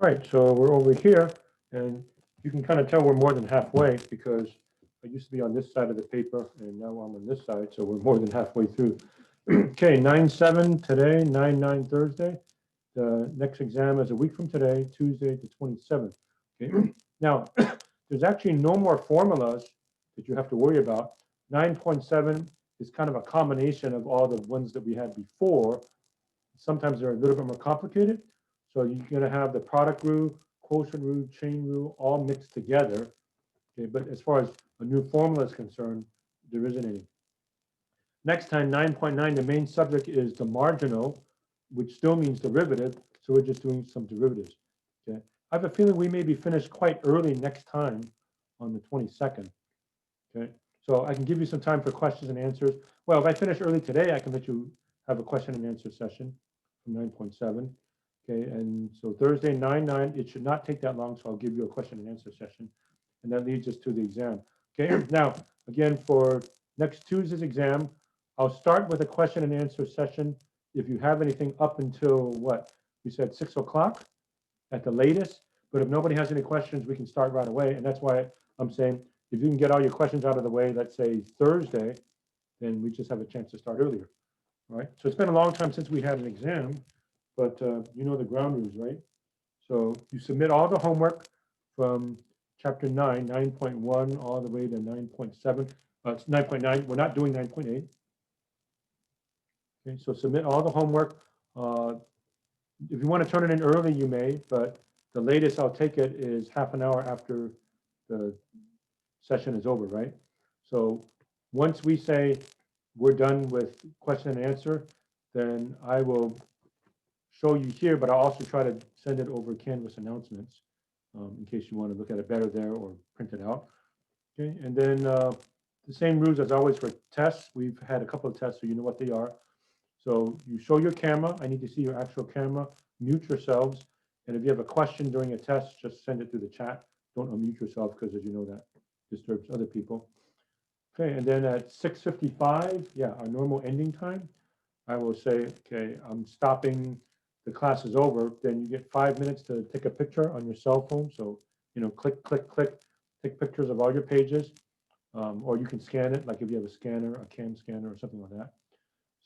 All right, so we're over here, and you can kind of tell we're more than halfway because I used to be on this side of the paper, and now I'm on this side, so we're more than halfway through. Okay, 9/7 today, 9/9 Thursday. The next exam is a week from today, Tuesday the 27th. Okay, now there's actually no more formulas that you have to worry about. 9.7 is kind of a combination of all the ones that we had before. Sometimes they're a little bit more complicated. So you're going to have the product rule, quotient rule, chain rule, all mixed together. Okay, but as far as a new formula is concerned, there isn't any. Next time, 9.9, the main subject is the marginal, which still means derivative. So we're just doing some derivatives. Okay, I have a feeling we may be finished quite early next time on the 22nd. Okay, so I can give you some time for questions and answers. Well, if I finish early today, I can let you have a question and answer session from 9.7. Okay, and so Thursday, 9/9, it should not take that long, so I'll give you a question and answer session. And that leads us to the exam. Okay, now, again, for next Tuesday's exam, I'll start with a question and answer session. If you have anything up until what? We said 6 o'clock at the latest, but if nobody has any questions, we can start right away. And that's why I'm saying, if you can get all your questions out of the way, let's say Thursday, then we just have a chance to start earlier. All right, so it's been a long time since we had an exam, but you know the ground rules, right? So you submit all the homework from chapter 9, 9.1, all the way to 9.7. It's 9.9. We're not doing 9.8. Okay, so submit all the homework. If you want to turn it in early, you may, but the latest I'll take it is half an hour after the session is over, right? So once we say we're done with question and answer, then I will show you here, but I'll also try to send it over Canvas announcements in case you want to look at it better there or print it out. Okay, and then the same rules as always for tests. We've had a couple of tests, so you know what they are. So you show your camera. I need to see your actual camera. Mute yourselves. And if you have a question during a test, just send it through the chat. Don't unmute yourself because, as you know, that disturbs other people. Okay, and then at 6:55, yeah, our normal ending time, I will say, okay, I'm stopping. The class is over. Then you get 5 minutes to take a picture on your cell phone. So, you know, click, click, click, take pictures of all your pages. Or you can scan it, like if you have a scanner, a CAM scanner or something like that.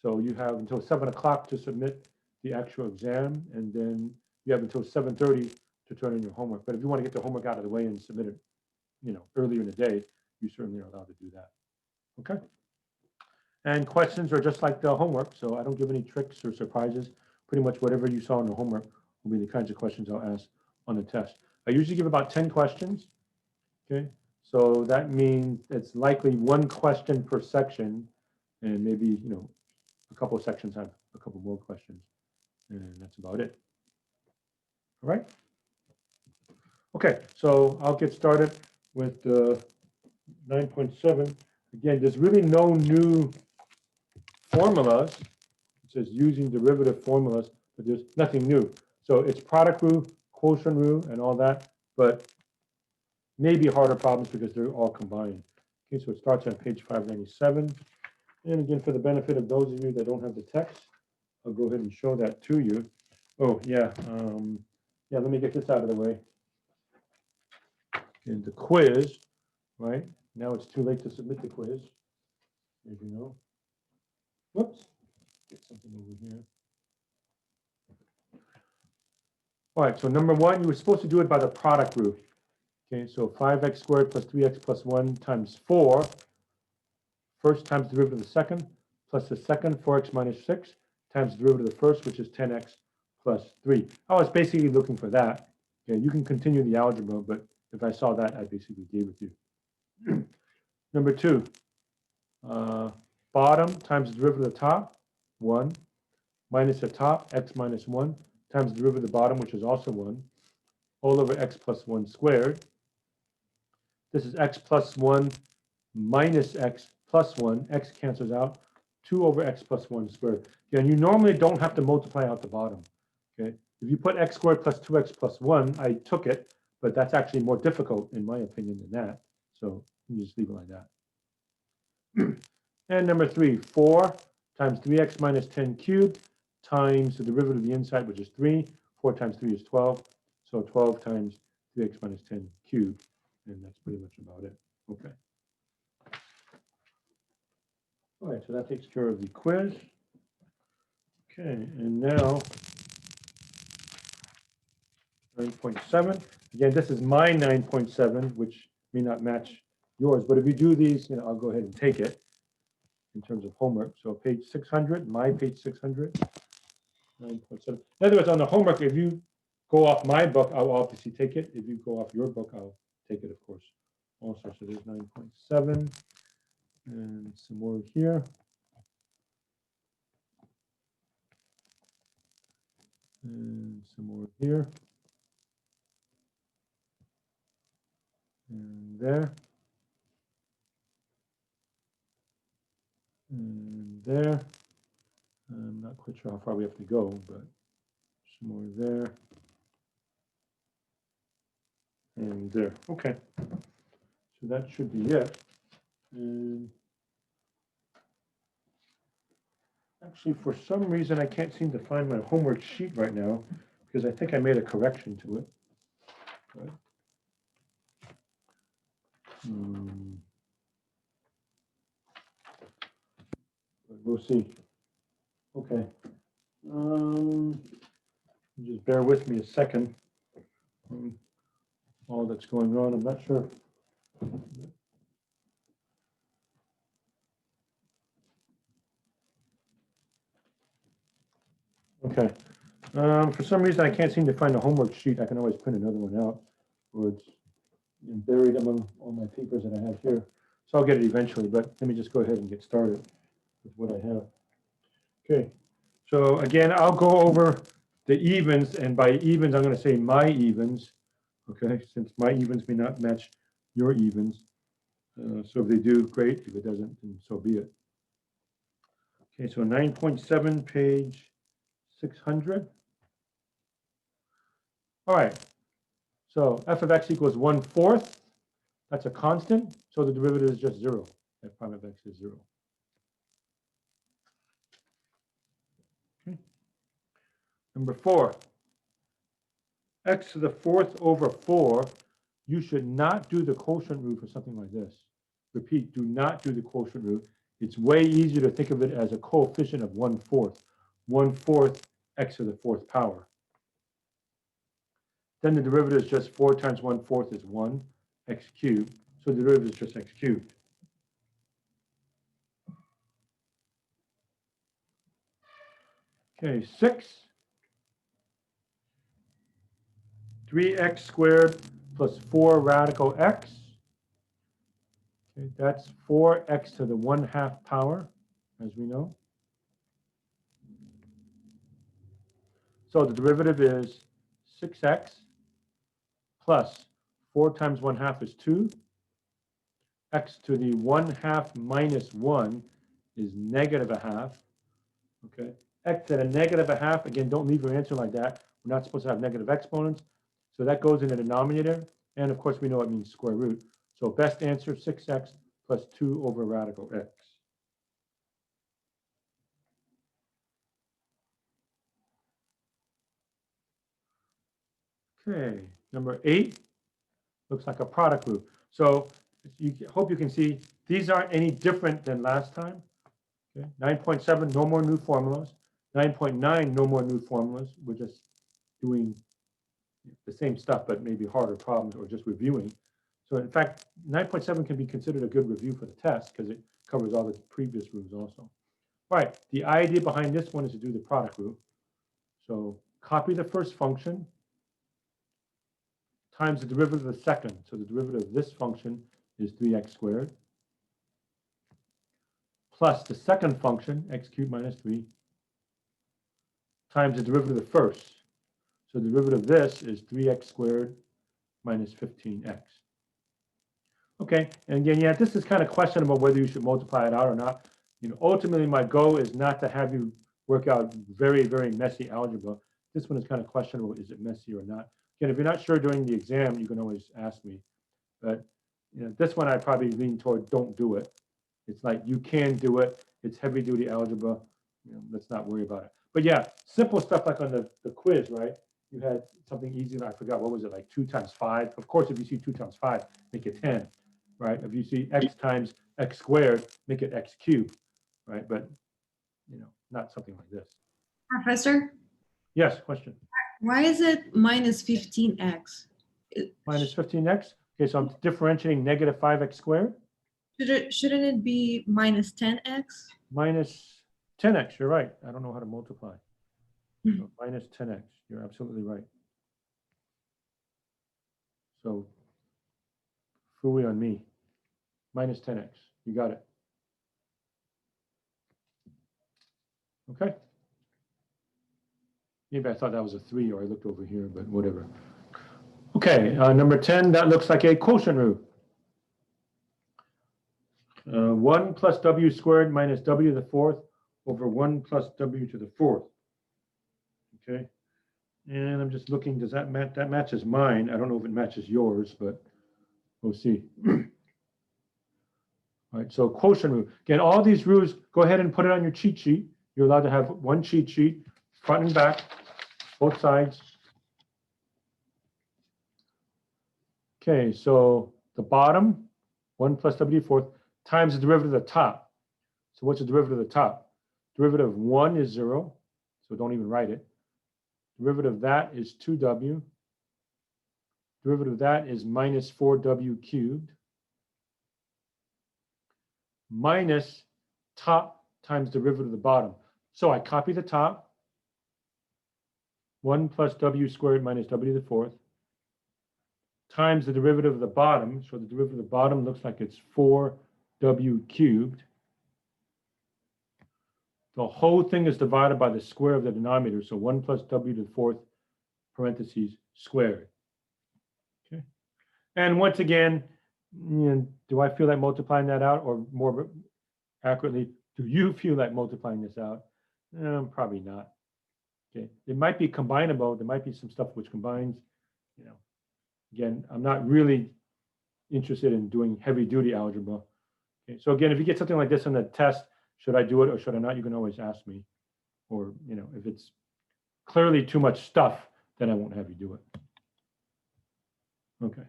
So you have until 7 o'clock to submit the actual exam, and then you have until 7:30 to turn in your homework. But if you want to get the homework out of the way and submit it, you know, earlier in the day, you certainly are allowed to do that. Okay. And questions are just like the homework, so I don't give any tricks or surprises. Pretty much whatever you saw in the homework will be the kinds of questions I'll ask on the test. I usually give about 10 questions. Okay, so that means it's likely one question per section, and maybe, you know, a couple of sections have a couple more questions, and that's about it. All right. Okay, so I'll get started with 9.7. Again, there's really no new formulas. It says using derivative formulas, but there's nothing new. So it's product rule, quotient rule, and all that, but maybe harder problems because they're all combined. Okay, so it starts on page 597. And again, for the benefit of those of you that don't have the text, I'll go ahead and show that to you. Oh, yeah. Yeah, let me get this out of the way. And the quiz, right? Now it's too late to submit the quiz, as you know. Whoops. Get something over here. All right, so number one, you were supposed to do it by the product rule. Okay, so 5x squared plus 3x plus 1 times 4. First times the derivative of the second, plus the second, 4x minus 6, times the derivative of the first, which is 10x plus 3. I was basically looking for that. Okay, you can continue the algebra, but if I saw that, I basically gave it to you. Number two, bottom times the derivative of the top, 1, minus the top, x minus 1, times the derivative of the bottom, which is also 1, all over x plus 1 squared. This is x plus 1 minus x plus 1. X cancels out. 2 over x plus 1 squared. And you normally don't have to multiply out the bottom. Okay. If you put x squared plus 2x plus 1, I took it, but that's actually more difficult, in my opinion, than that. So you just leave it like that. And number 3, 4 times 3x minus 10 cubed times the derivative of the inside, which is 3. 4 times 3 is 12. So 12 times 3x minus 10 cubed, and that's pretty much about it. Okay. All right, so that takes care of the quiz. Okay, and now 9.7. Again, this is my 9.7, which may not match yours, but if you do these, I'll go ahead and take it in terms of homework. So page 600, my page 600, 9.7. In other words, on the homework, if you go off my book, I'll obviously take it. If you go off your book, I'll take it, of course, also. So there's 9.7 and some more here. And some more here. And there. And there. I'm not quite sure how far we have to go, but some more there. And there. Okay. So that should be it. And actually, for some reason, I can't seem to find my homework sheet right now because I think I made a correction to it. But, but we'll see. Okay. Just bear with me a second. All that's going on, I'm not sure. Okay. For some reason, I can't seem to find a homework sheet. I can always print another one out, or it's buried among all my papers that I have here. So I'll get it eventually, but let me just go ahead and get started with what I have. Okay. So again, I'll go over the evens, and by evens, I'm going to say my evens. Okay, since my evens may not match your evens. So if they do, great. If it doesn't, then so be it. Okay, so 9.7, page 600. All right, so f of x equals 1/4. That's a constant, so the derivative is just 0. F prime of x is 0. Okay. Number 4, x to the 4th over 4. You should not do the quotient rule for something like this. Repeat, do not do the quotient rule. It's way easier to think of it as a coefficient of 1/4. 1/4 x to the 4th power. Then the derivative is just 4 times 1/4 is 1, x cubed. So the derivative is just x cubed. Okay, 6. 3x squared plus 4 radical x. Okay, that's 4x to the 1/2 power, as we know. So the derivative is 6x plus 4 times 1/2 is 2. X to the 1/2 minus 1 is -1/2. Okay. X at a -1/2. Again, don't leave your answer like that. We're not supposed to have negative exponents. So that goes in the denominator. And of course, we know it means square root. So best answer, 6x plus 2 over radical x. Okay, number 8 looks like a product rule. So you hope you can see these aren't any different than last time. Okay, 9.7, no more new formulas. 9.9, no more new formulas. We're just doing the same stuff, but maybe harder problems or just reviewing. So in fact, 9.7 can be considered a good review for the test because it covers all the previous rules also. All right, the idea behind this one is to do the product rule. So copy the first function times the derivative of the second. So the derivative of this function is 3x squared plus the second function, x cubed minus 3, times the derivative of the first. So the derivative of this is 3x squared minus 15x. Okay, and again, yeah, this is kind of questionable whether you should multiply it out or not. Ultimately, my goal is not to have you work out very, very messy algebra. This one is kind of questionable. Is it messy or not? Again, if you're not sure during the exam, you can always ask me. But this one I probably lean toward don't do it. It's like you can do it. It's heavy-duty algebra. Let's not worry about it. But yeah, simple stuff like on the quiz, right? you had something easy. I forgot, what was it, like 2 times 5? Of course, if you see 2 times 5, make it 10, right? If you see x times x squared, make it x cubed, right? But, not something like this. Professor? Yes, question. Why is it minus 15x? Minus 15x. Okay, so I'm differentiating negative 5x squared. Shouldn't it be minus 10x? Minus 10x, you're right. I don't know how to multiply. So minus 10x, you're absolutely right. So, fooey on me. Minus 10x, you got it. Okay. Maybe I thought that was a 3, or I looked over here, but whatever. Okay, number 10, that looks like a quotient rule. 1 plus w squared minus w to the 4th over 1 plus w to the 4th. Okay, and I'm just looking, does that match? That matches mine. I don't know if it matches yours, but we'll see. All right, so quotient rule. Again, all these rules, go ahead and put it on your cheat sheet. You're allowed to have one cheat sheet, front and back, both sides. Okay, so the bottom, 1 plus w to the 4th, times the derivative of the top. So what's the derivative of the top? Derivative of 1 is 0, so don't even write it. Derivative of that is 2w. Derivative of that is minus 4w cubed. Minus top times derivative of the bottom. So I copy the top. 1 plus w squared minus w to the 4th times the derivative of the bottom. So the derivative of the bottom looks like it's 4w cubed. The whole thing is divided by the square of the denominator. So 1 plus w to the 4th parentheses squared. Okay. And once again, do I feel like multiplying that out, or more accurately, do you feel like multiplying this out? Probably not. Okay. It might be combinable. There might be some stuff which combines. Again, I'm not really interested in doing heavy-duty algebra. Okay. So again, if you get something like this on the test, should I do it or should I not? You can always ask me. Or, if it's clearly too much stuff, then I won't have you do it. Okay.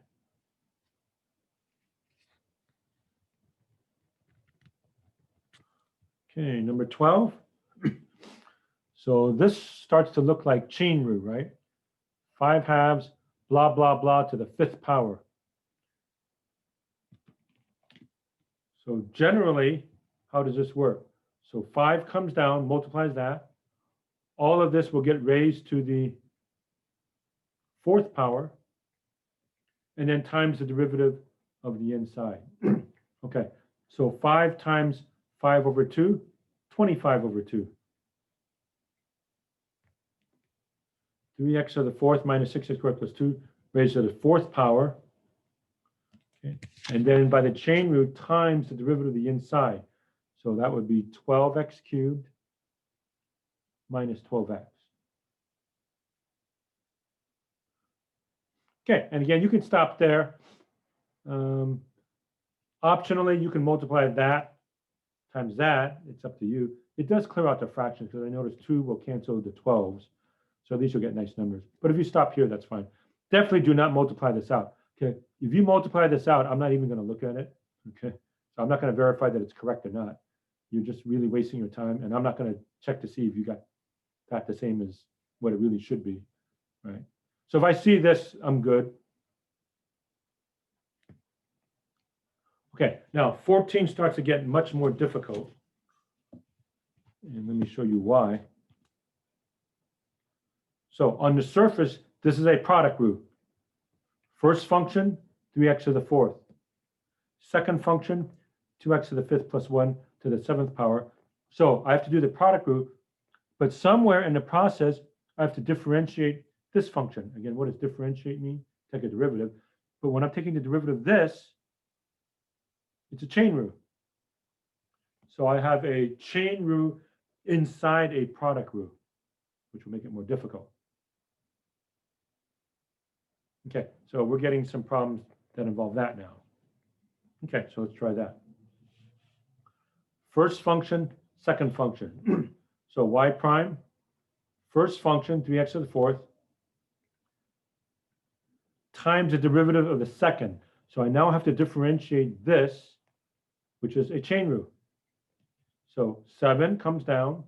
Okay, number 12. So this starts to look like chain rule, right? 5 halves, blah, blah, blah to the 5th power. So generally, how does this work? So 5 comes down, multiplies that. All of this will get raised to the 4th power, and then times the derivative of the inside. Okay, so 5 times 5 over 2, 25 over 2. 3x to the 4th minus 6x squared plus 2 raised to the 4th power. Okay. And then by the chain rule times the derivative of the inside. So that would be 12x cubed minus 12x. Okay, and again, you can stop there. Optionally, you can multiply that times that. It's up to you. It does clear out the fractions because I noticed 2 will cancel the 12s. So at least you'll get nice numbers. But if you stop here, that's fine. Definitely do not multiply this out. Okay, if you multiply this out, I'm not even going to look at it. Okay, so I'm not going to verify that it's correct or not. You're just really wasting your time, and I'm not going to check to see if you got that the same as what it really should be, right? So if I see this, I'm good. Okay, now 14 starts to get much more difficult. And let me show you why. So on the surface, this is a product rule. First function, 3x to the 4th. Second function, 2x to the 5th plus 1 to the 7th power. So I have to do the product rule, but somewhere in the process, I have to differentiate this function. Again, what does differentiate mean? Take a derivative. But when I'm taking the derivative of this, it's a chain rule. So I have a chain rule inside a product rule, which will make it more difficult. Okay, so we're getting some problems that involve that now. Okay, so let's try that. First function, second function. So y prime, first function, 3x to the 4th, times the derivative of the second. So I now have to differentiate this, which is a chain rule. So 7 comes down,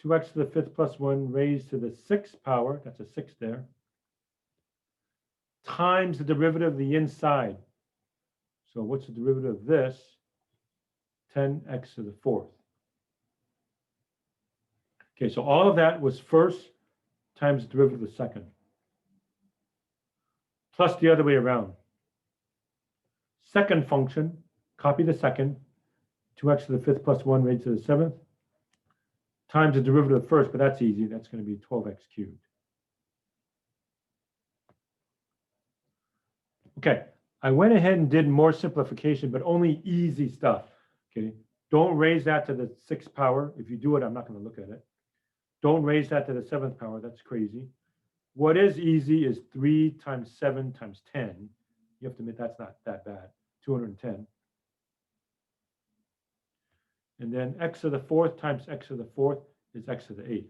2x to the 5th plus 1 raised to the 6th power, that's a 6 there, times the derivative of the inside. So what's the derivative of this? 10x to the 4th. Okay, so all of that was first times the derivative of the second, plus the other way around. Second function, copy the second, 2x to the 5th plus 1 raised to the 7th, times the derivative of the first, but that's easy. That's going to be 12x cubed. Okay, I went ahead and did more simplification, but only easy stuff. Okay, don't raise that to the 6th power. If you do it, I'm not going to look at it. Don't raise that to the 7th power. That's crazy. What is easy is 3 times 7 times 10. You have to admit that's not that bad. 210. And then x to the 4th times x to the 4th is x to the 8th.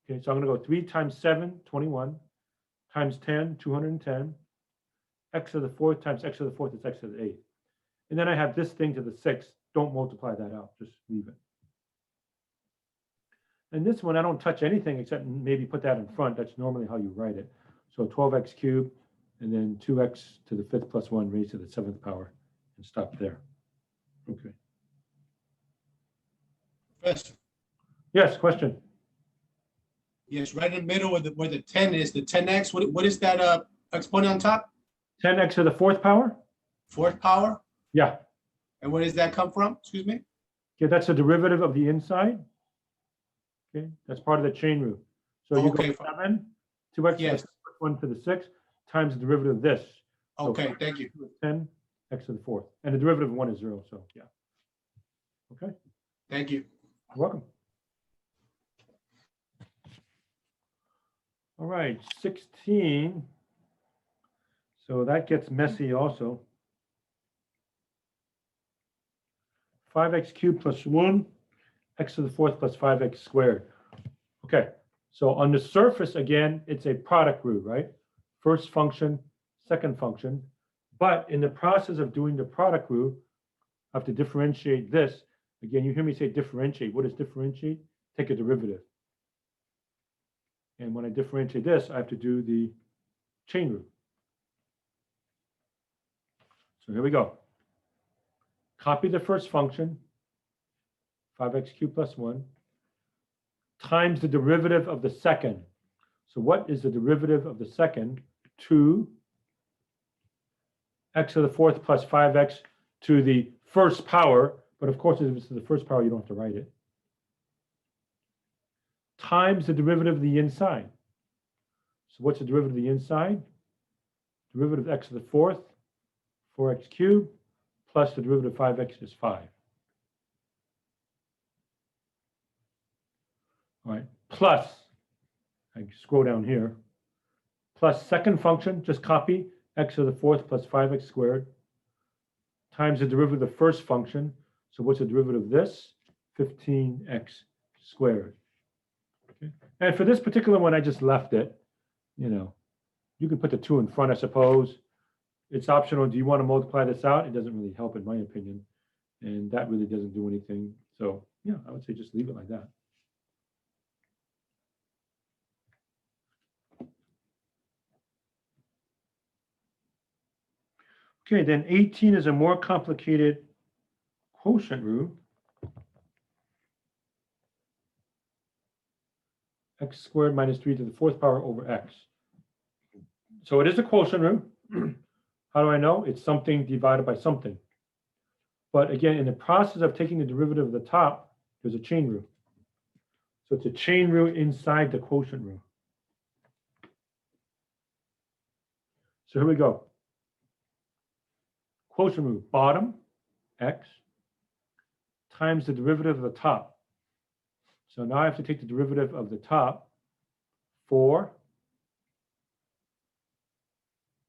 Okay, so I'm going to go 3 times 7, 21, times 10, 210. X to the 4th times x to the 4th is x to the 8th. And then I have this thing to the 6th. Don't multiply that out. Just leave it. And this one, I don't touch anything except maybe put that in front. That's normally how you write it. So 12x cubed, and then 2x to the 5th plus 1 raised to the 7th power, and stop there. Okay. Professor. Yes, question. Yes, right in the middle where the 10 is, the 10x, what is that exponent on top? 10x to the 4th power? 4th power? Yeah. And where does that come from? Excuse me? Okay, that's the derivative of the inside. Okay, that's part of the chain rule. So you Okay. go 7, 2x Yes. to the 1 to the 6 times the derivative of this. So Okay, thank you. 10 x to the 4th. And the derivative of 1 is 0, so yeah. Okay, Thank you. you're welcome. All right, 16. So that gets messy also. 5x cubed plus 1, x to the 4th plus 5x squared. Okay, so on the surface, again, it's a product rule, right? First function, second function. But in the process of doing the product rule, I have to differentiate this. Again, you hear me say differentiate. What is differentiate? Take a derivative. And when I differentiate this, I have to do the chain rule. So here we go. Copy the first function, 5x cubed plus 1, times the derivative of the second. So what is the derivative of the second? 2 x to the 4th plus 5x to the first power. But of course, if it's to the first power, you don't have to write it. Times the derivative of the inside. So what's the derivative of the inside? Derivative of x to the 4th, 4x cubed, plus the derivative of 5x is 5. All right, plus, I scroll down here, plus second function, just copy x to the 4th plus 5x squared, times the derivative of the first function. So what's the derivative of this? 15x squared. Okay. And for this particular one, I just left it. You know, you can put the 2 in front, I suppose. It's optional. Do you want to multiply this out? It doesn't really help, in my opinion. And that really doesn't do anything. So, yeah, I would say just leave it like that. Okay, then 18 is a more complicated quotient rule. X squared minus 3 to the 4th power over x. So it is a quotient rule. How do I know? It's something divided by something. But again, in the process of taking the derivative of the top, there's a chain rule. So it's a chain rule inside the quotient rule. So here we go. Quotient rule, bottom, x, times the derivative of the top. So now I have to take the derivative of the top, 4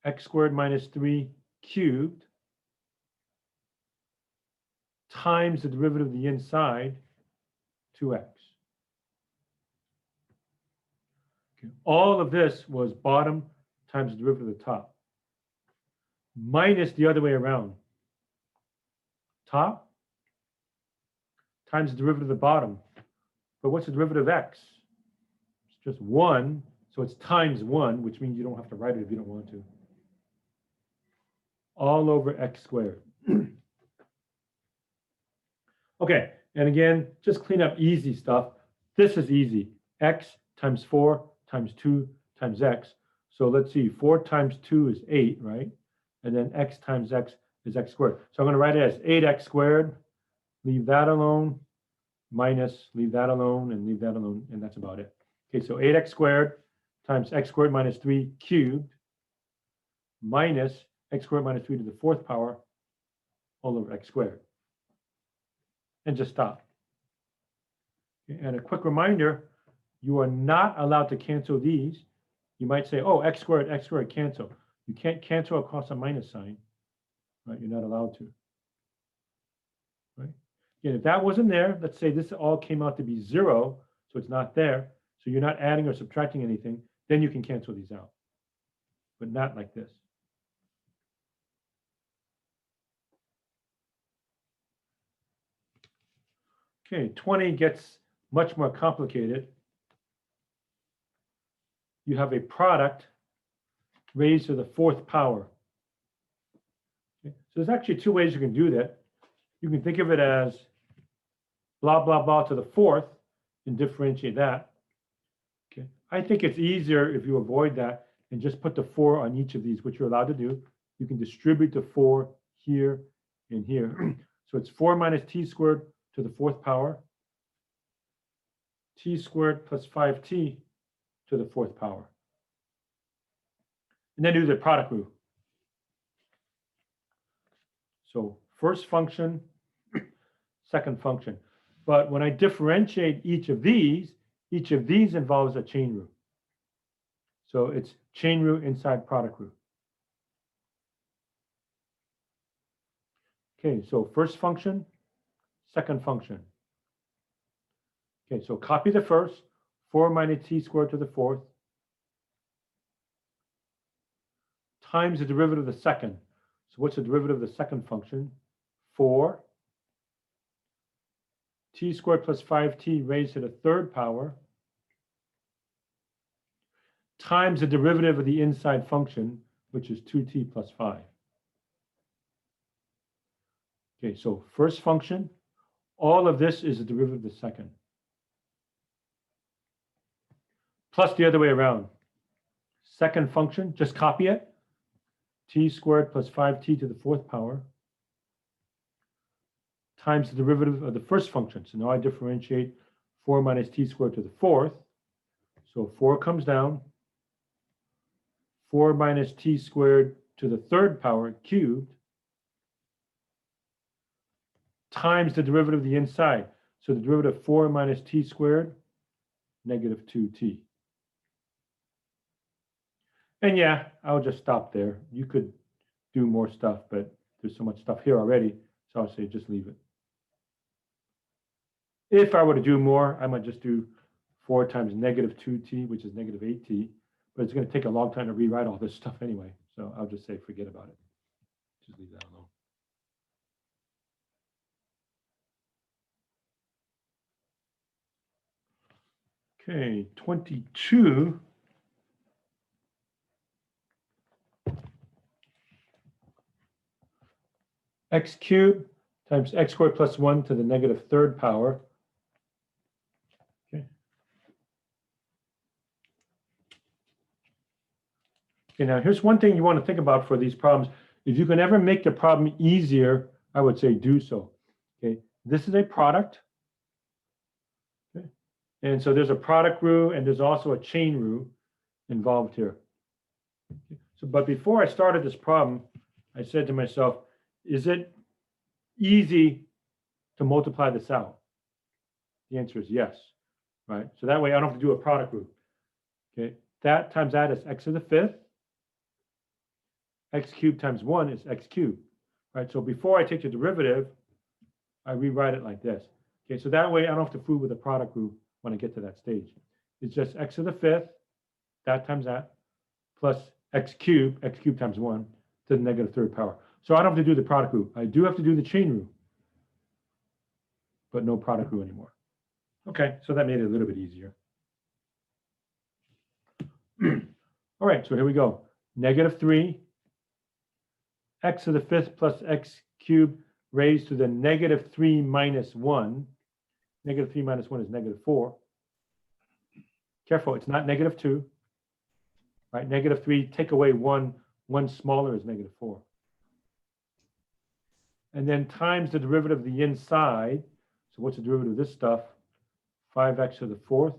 x squared minus 3 cubed times the derivative of the inside, 2x. Okay. All of this was bottom times the derivative of the top minus the other way around. Top times the derivative of the bottom. But what's the derivative of x? It's just 1, so it's times 1, which means you don't have to write it if you don't want to. All over x squared. Okay, and again, just clean up easy stuff. This is easy. X times 4 times 2 times x. So let's see, 4 times 2 is 8, right? And then x times x is x squared. So I'm going to write it as 8x squared. Leave that alone, minus, leave that alone, and leave that alone, and that's about it. Okay, so 8x squared times x squared minus 3 cubed minus x squared minus 3 to the 4th power all over x squared. And just stop. Okay, and a quick reminder, you are not allowed to cancel these. You might say, oh, x squared, cancel. You can't cancel across a minus sign, right? You're not allowed to, right? Again, if that wasn't there, let's say this all came out to be 0, so it's not there, so you're not adding or subtracting anything, then you can cancel these out, but not like this. Okay, 20 gets much more complicated. You have a product raised to the 4th power. Okay, so there's actually 2 ways you can do that. You can think of it as blah, blah, blah to the 4th and differentiate that. Okay, I think it's easier if you avoid that and just put the 4 on each of these, which you're allowed to do. You can distribute the 4 here and here. So it's 4 minus t squared to the 4th power, t squared plus 5t to the 4th power. And then do the product rule. So first function, second function. But when I differentiate each of these involves a chain rule. So it's chain rule inside product rule. Okay, so first function, second function. Okay, so copy the first, 4 minus t squared to the 4th times the derivative of the second. So what's the derivative of the second function? 4 t squared plus 5t raised to the 3rd power times the derivative of the inside function, which is 2t plus 5. Okay, so first function, all of this is the derivative of the second. Plus the other way around. Second function, just copy it. T squared plus 5t to the 4th power times the derivative of the first function. So now I differentiate 4 minus t squared to the 4th. So 4 comes down. 4 minus t squared to the 3rd power cubed times the derivative of the inside. So the derivative of 4 minus t squared, negative 2t. And yeah, I'll just stop there. You could do more stuff, but there's so much stuff here already, so I'll say just leave it. If I were to do more, I might just do 4 times negative 2t, which is negative 8t, but it's going to take a long time to rewrite all this stuff anyway, so I'll just say forget about it. Just leave that alone. Okay, 22. X cubed times x squared plus 1 to the negative 3rd power. Okay. Okay, now here's one thing you want to think about for these problems. If you can ever make the problem easier, I would say do so. Okay, this is a product. Okay, and so there's a product rule and there's also a chain rule involved here. Okay. So, but before I started this problem, I said to myself, is it easy to multiply this out? The answer is yes, right? So that way I don't have to do a product rule. Okay, that times that is x to the 5th. X cubed times 1 is x cubed, right? So before I take the derivative, I rewrite it like this. Okay, so that way I don't have to fool with the product rule when I get to that stage. It's just x to the 5th, that times that, plus x cubed times 1 to the negative third power. So I don't have to do the product rule. I do have to do the chain rule, but no product rule anymore. Okay, so that made it a little bit easier. All right, so here we go. Negative 3 x to the 5th plus x cubed raised to the negative 3 minus 1. Negative 3 minus 1 is negative 4. Careful, it's not negative 2. Right, negative 3, take away 1. 1 smaller is negative 4. And then times the derivative of the inside. So what's the derivative of this stuff? 5x to the 4th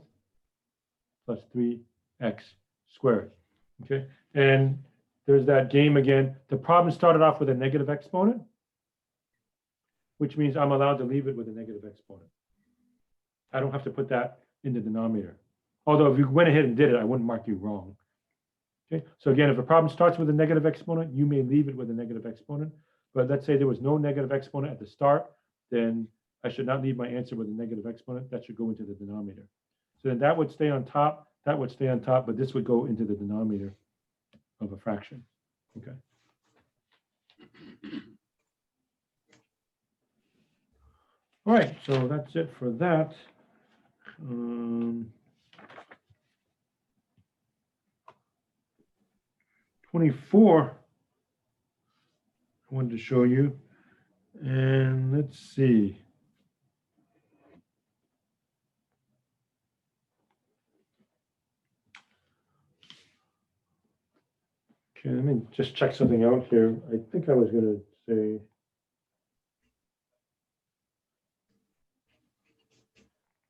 plus 3x squared. Okay, and there's that game again. The problem started off with a negative exponent, which means I'm allowed to leave it with a negative exponent. I don't have to put that in the denominator. Although if you went ahead and did it, I wouldn't mark you wrong. Okay, so again, if a problem starts with a negative exponent, you may leave it with a negative exponent. But let's say there was no negative exponent at the start, then I should not leave my answer with a negative exponent. That should go into the denominator. So then that would stay on top, that would stay on top, but this would go into the denominator of a fraction. Okay. All right, so that's it for that. 24, I wanted to show you. And let's see. Okay, let me just check something out here. I think I was going to say,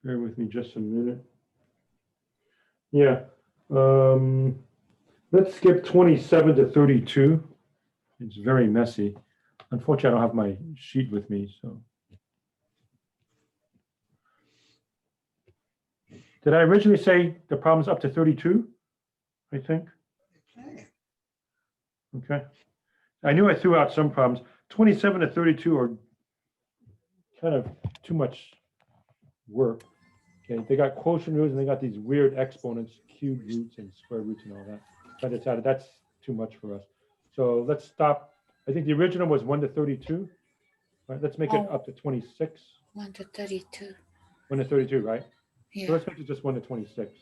bear with me just a minute. Yeah, let's skip 27 to 32. It's very messy. Unfortunately, I don't have my sheet with me, so. Did I originally say the problem's up to 32? I think. Okay. I knew I threw out some problems. 27 to 32 are kind of too much work. Okay, they got quotient rules and they got these weird exponents, cube roots and square roots and all that. So I decided that's too much for us. So let's stop. I think the original was 1 to 32. Right, let's make it up to 26. 1 to 32. 1 to 32, right? Yeah. So let's make it just 1 to 26.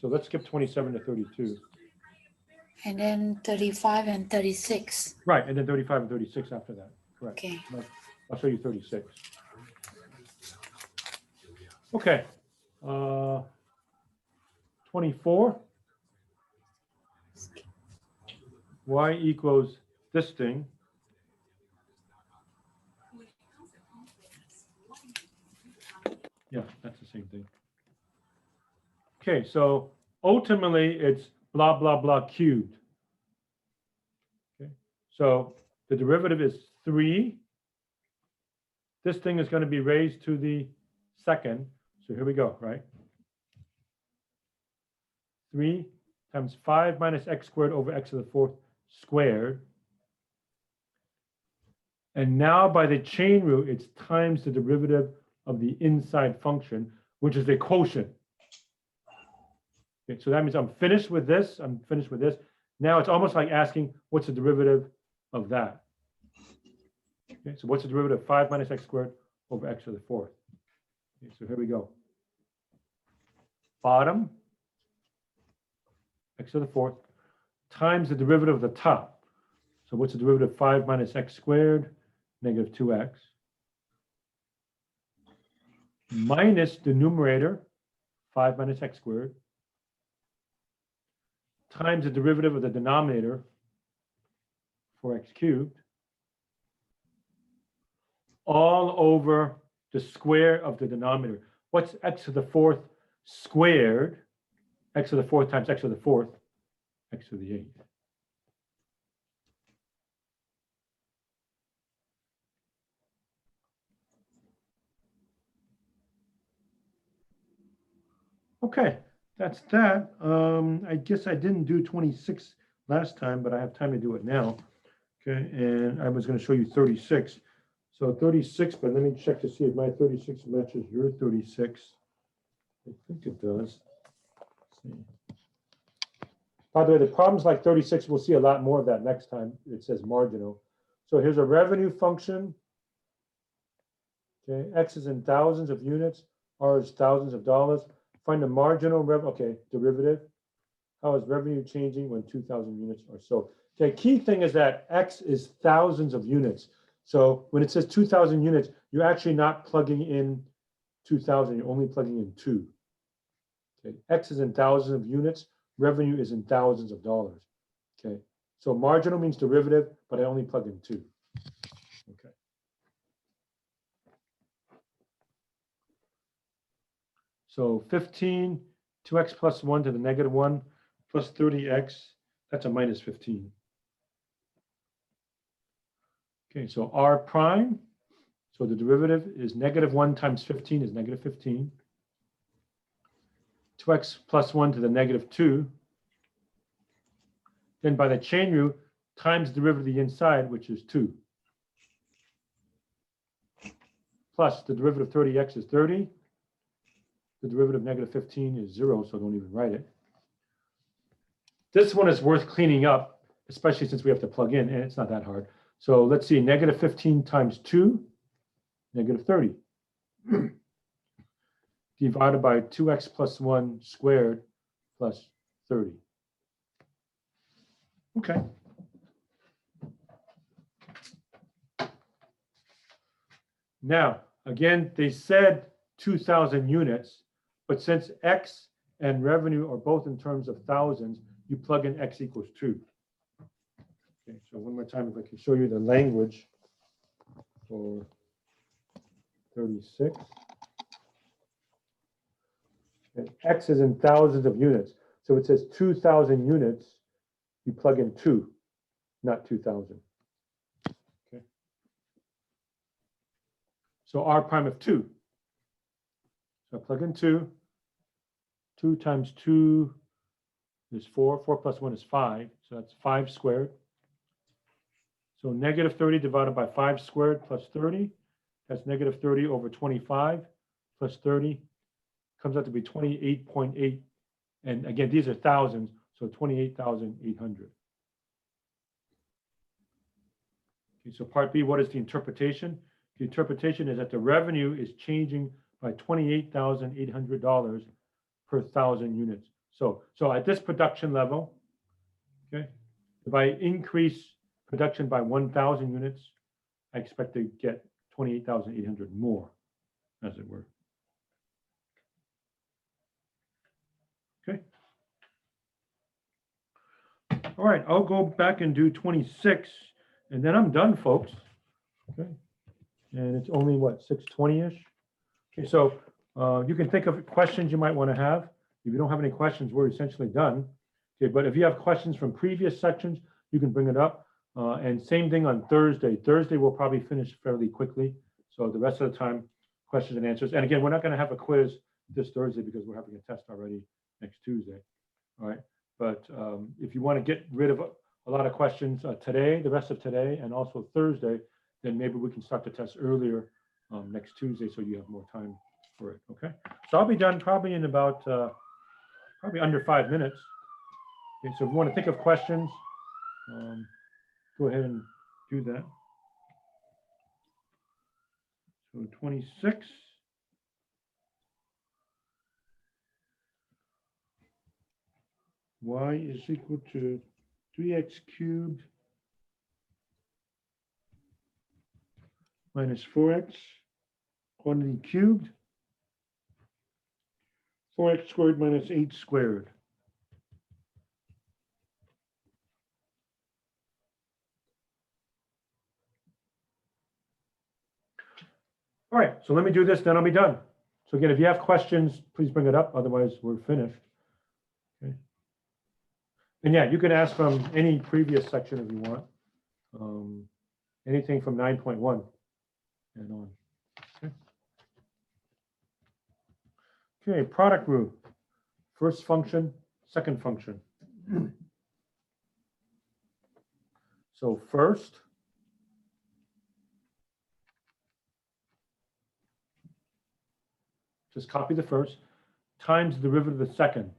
So let's skip 27 to 32. And then 35 and 36. Right, and then 35 and 36 after that. Correct. Okay. I'll show you 36. Okay. 24. Y equals this thing. Yeah, that's the same thing. Okay, so ultimately it's blah, blah, blah cubed. Okay, so the derivative is 3. This thing is going to be raised to the second. So here we go, right? 3 times 5 minus x squared over x to the 4th squared. And now by the chain rule, it's times the derivative of the inside function, which is the quotient. Okay, so that means I'm finished with this. I'm finished with this. Now it's almost like asking, what's the derivative of that? Okay, so what's the derivative of 5 minus x squared over x to the 4th? Okay, so here we go. Bottom, x to the 4th, times the derivative of the top. So what's the derivative of 5 minus x squared? Negative 2x. Minus the numerator, 5 minus x squared, times the derivative of the denominator, 4x cubed, all over the square of the denominator. What's x to the 4th squared? X to the 4th times x to the 4th, x to the 8th. Okay, that's that. I guess I didn't do 26 last time, but I have time to do it now. Okay, and I was going to show you 36. So 36, but let me check to see if my 36 matches your 36. I think it does. Let's see. By the way, the problems like 36, we'll see a lot more of that next time. It says marginal. So here's a revenue function. Okay, X is in thousands of units, R is thousands of dollars. Find the marginal derivative. How is revenue changing when 2,000 units or so? Okay, key thing is that X is thousands of units. So when it says 2,000 units, you're actually not plugging in 2,000, you're only plugging in 2. Okay, X is in thousands of units, revenue is in thousands of dollars. Okay, so marginal means derivative, but I only plug in 2. Okay. So 15, 2x plus 1 to the negative 1 plus 30x, that's a minus 15. Okay, so r prime, so the derivative is negative 1 times 15 is negative 15. 2x plus 1 to the negative 2. Then by the chain rule, times the derivative of the inside, which is 2. Plus the derivative of 30x is 30. The derivative of negative 15 is 0, so don't even write it. This one is worth cleaning up, especially since we have to plug in, and it's not that hard. So let's see, negative 15 times 2, negative 30. Divided by 2x plus 1 squared plus 30. Okay. Now, again, they said 2,000 units, but since X and revenue are both in terms of thousands, you plug in X equals 2. Okay, so one more time, if I can show you the language for 36. Okay, X is in thousands of units. So it says 2,000 units, you plug in 2, not 2,000. Okay. So R prime of 2. So I plug in 2. 2 times 2 is 4. 4 plus 1 is 5. So that's 5 squared. So negative 30 divided by 5 squared plus 30. That's negative 30 over 25 plus 30. Comes out to be 28.8. And again, these are thousands. So 28,800. Okay, so part B, what is the interpretation? The interpretation is that the revenue is changing by $28,800 per 1,000 units. So at this production level, okay, if I increase production by 1,000 units, I expect to get 28,800 more, as it were. Okay. All right, I'll go back and do 26, and then I'm done, folks. Okay. And it's only, what, 6:20-ish? Okay, so you can think of questions you might want to have. If you don't have any questions, we're essentially done. Okay, but if you have questions from previous sections, you can bring it up. And same thing on Thursday. Thursday, we'll probably finish fairly quickly. So the rest of the time, questions and answers. And again, we're not going to have a quiz this Thursday because we're having a test already next Tuesday. All right. But if you want to get rid of a lot of questions today, the rest of today, and also Thursday, then maybe we can start the test earlier next Tuesday so you have more time for it. Okay. So I'll be done probably in about probably under 5 minutes. Okay. So if you want to think of questions, go ahead and do that. So 26. Y is equal to 3x cubed minus 4x, quantity cubed, 4x squared minus 8 squared. All right, so let me do this, then I'll be done. So again, if you have questions, please bring it up. Otherwise, we're finished. Okay. And yeah, you can ask from any previous section if you want. Anything from 9.1 and on. Okay. Okay, product rule. First function, second function. So first, just copy the first times the derivative of the second.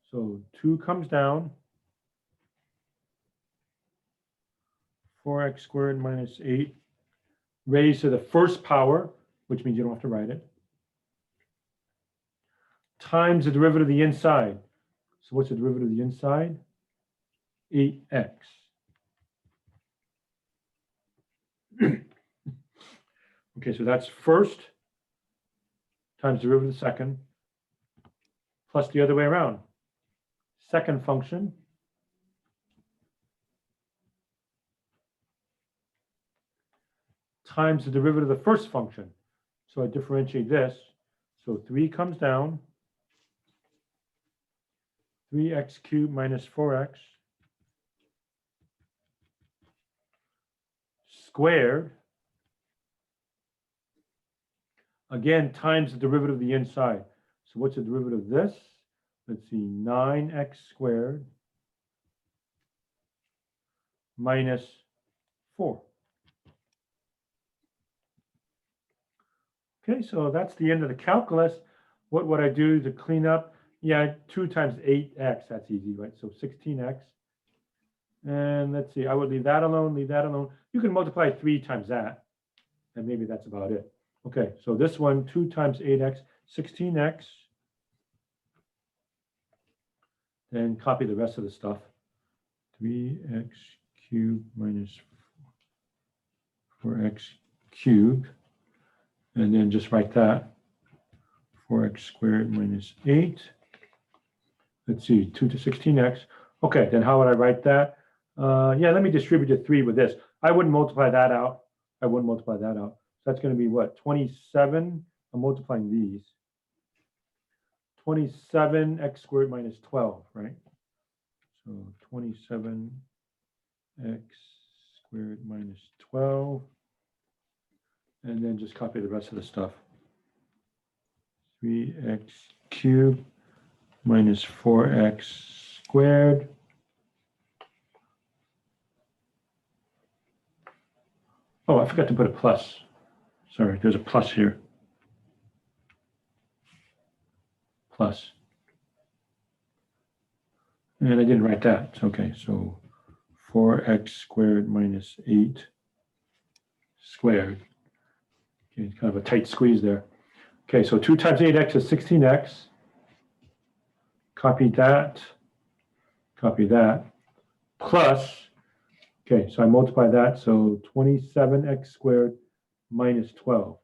So 2 comes down, 4x squared minus 8 raised to the first power, which means you don't have to write it, times the derivative of the inside. So what's the derivative of the inside? 8x. Okay, so that's first times derivative of the second, plus the other way around. Second function times the derivative of the first function. So I differentiate this. So 3 comes down, 3x cubed minus 4x squared, again, times the derivative of the inside. So what's the derivative of this? Let's see, 9x squared minus 4. Okay, so that's the end of the calculus. What would I do to clean up? Yeah, 2 times 8x, that's easy, right? So 16x. And let's see, I would leave that alone, leave that alone. You can multiply 3 times that, and maybe that's about it. Okay, so this one, 2 times 8x, 16x. Then copy the rest of the stuff. 3x cubed minus 4x cubed. And then just write that. 4x squared minus 8. Let's see, 2 to 16x. Okay, then how would I write that? Yeah, let me distribute the 3 with this. I wouldn't multiply that out. I wouldn't multiply that out. So that's going to be what? 27. I'm multiplying these. 27x squared minus 12, right? So 27x squared minus 12. And then just copy the rest of the stuff. 3x cubed minus 4x squared. Oh, I forgot to put a plus. Sorry, there's a plus here. Plus. And I didn't write that. Okay, so 4x squared minus 8 squared. Okay, kind of a tight squeeze there. Okay, so 2 times 8x is 16x. Copy that. Copy that. Plus, okay, so I multiply that. So 27x squared minus 12.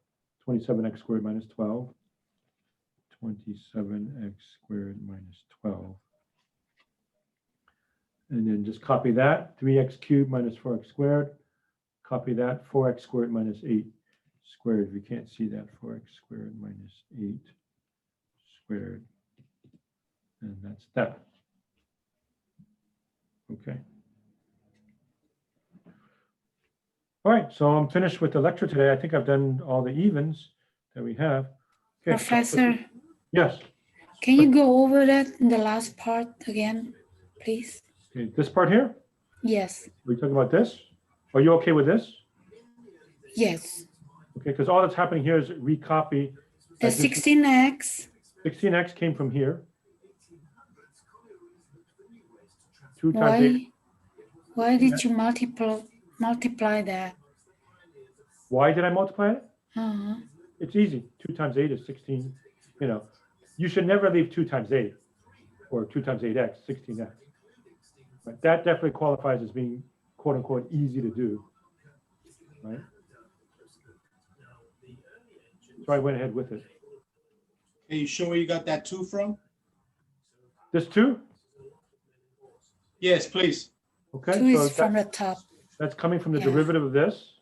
27x squared minus 12. 27x squared minus 12. And then just copy that. 3x cubed minus 4x squared. Copy that. 4x squared minus 8 squared. If you can't see that, 4x squared minus 8 squared. And that's that. Okay. All right, so I'm finished with the lecture today. I think I've done all the evens that we have. Okay. Professor, Yes. can you go over that in the last part again, please? Okay, this part here, Yes, are we talking about this? Are you okay with this? yes. Okay, because all that's happening here is recopy. The 16x, 16x came from here. 2 times 8. why did you multiply that? Why did I multiply it? Uh-huh. It's easy. 2 times 8 is 16. You know, you should never leave 2 times 8 or 2 times 8x, 16x. But that definitely qualifies as being quote unquote easy to do, right? So I went ahead with it. Are you sure where you got that 2 from? This 2? Yes, please. Okay, 2 so is from the top. that's coming from the Yeah. derivative of this.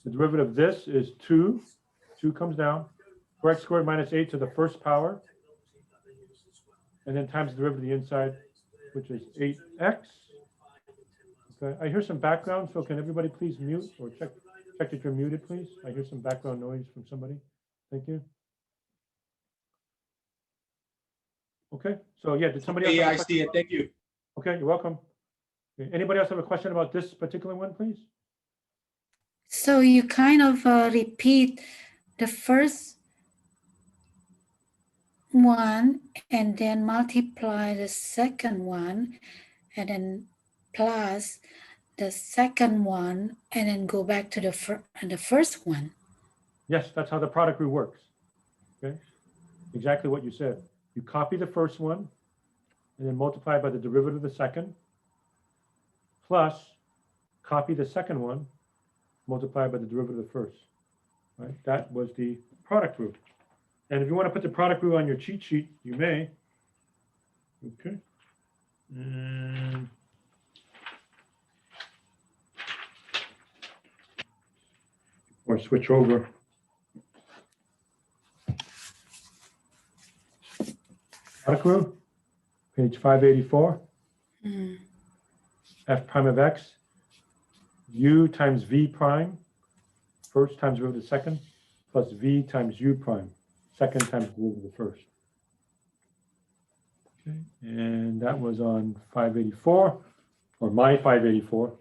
The derivative of this is 2. 2 comes down. 4x squared minus 8 to the first power. And then times the derivative of the inside, which is 8x. Okay, I hear some background, so can everybody please mute or check that you're muted, please? I hear some background noise from somebody. Thank you. Okay, so yeah, did somebody else? Yeah, have a I question? see it. Thank you. Okay, you're welcome. Okay, anybody else have a question about this particular one, please? So you kind of repeat the first one and then multiply the second one and then plus the second one and then go back to the first one. Yes, that's how the product rule works. Okay, exactly what you said. You copy the first one and then multiply by the derivative of the second, plus copy the second one, multiply by the derivative of the first. Right? That was the product rule. And if you want to put the product rule on your cheat sheet, you may. Okay. And or switch over. Product rule, page 584. Mm. F prime of x, u times v prime, first times derivative of the second, plus v times u prime, second times derivative of the first. Okay, and that was on 584, or my 584.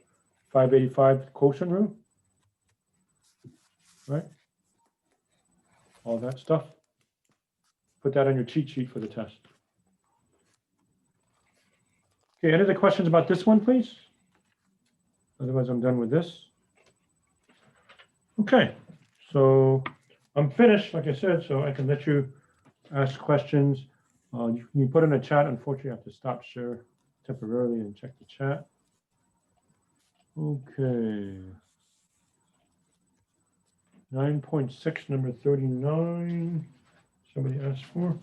585, quotient rule, right? All that stuff. Put that on your cheat sheet for the test. Okay, any other questions about this one, please? Otherwise, I'm done with this. Okay, so I'm finished, like I said, so I can let you ask questions. You can put in a chat. Unfortunately, I have to stop share temporarily and check the chat. Okay. 9.6, number 39. Somebody asked for.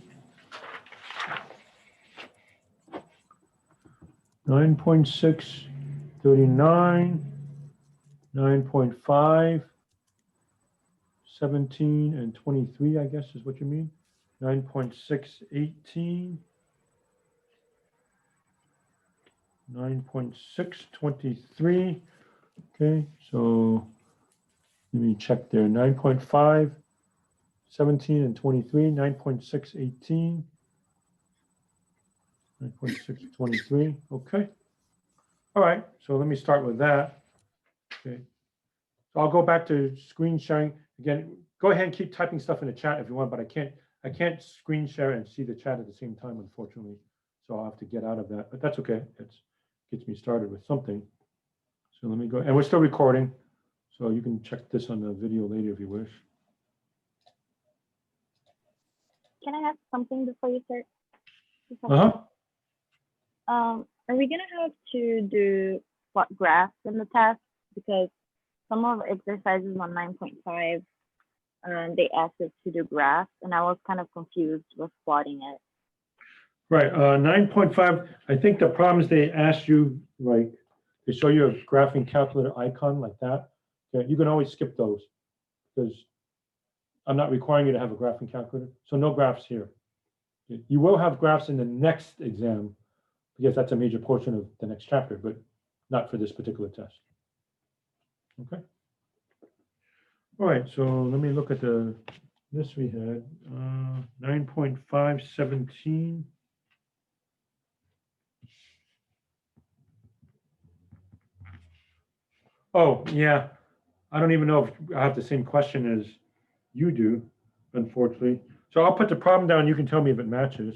9.6, 39, 9.5, 17, and 23, I guess is what you mean. 9.6, 18. 9.6, 23. Okay, so let me check there. 9.5, 17, and 23. 9.6, 18. 9.6, 23. Okay. All right, so let me start with that. Okay. So I'll go back to screen sharing. Again, go ahead and keep typing stuff in the chat if you want, but I can't screen share and see the chat at the same time, unfortunately. So I'll have to get out of that, but that's okay. It gets me started with something. So let me go, and we're still recording. So you can check this on the video later if you wish. Can I ask something before you start? Uh-huh. Are we gonna have to do plot graphs in the test? Because some of the exercises on 9.5, they asked us to do graphs, and I was kind of confused with plotting it. Right, 9.5, I think the problem is they ask you, like, they show you a graphing calculator icon like that. Okay, you can always skip those because I'm not requiring you to have a graphing calculator. So no graphs here. You will have graphs in the next exam because that's a major portion of the next chapter, but not for this particular test. Okay. All right, so let me look at this we had, 9.5, 17. Oh, yeah. I don't even know if I have the same question as you do, unfortunately. So I'll put the problem down. You can tell me if it matches.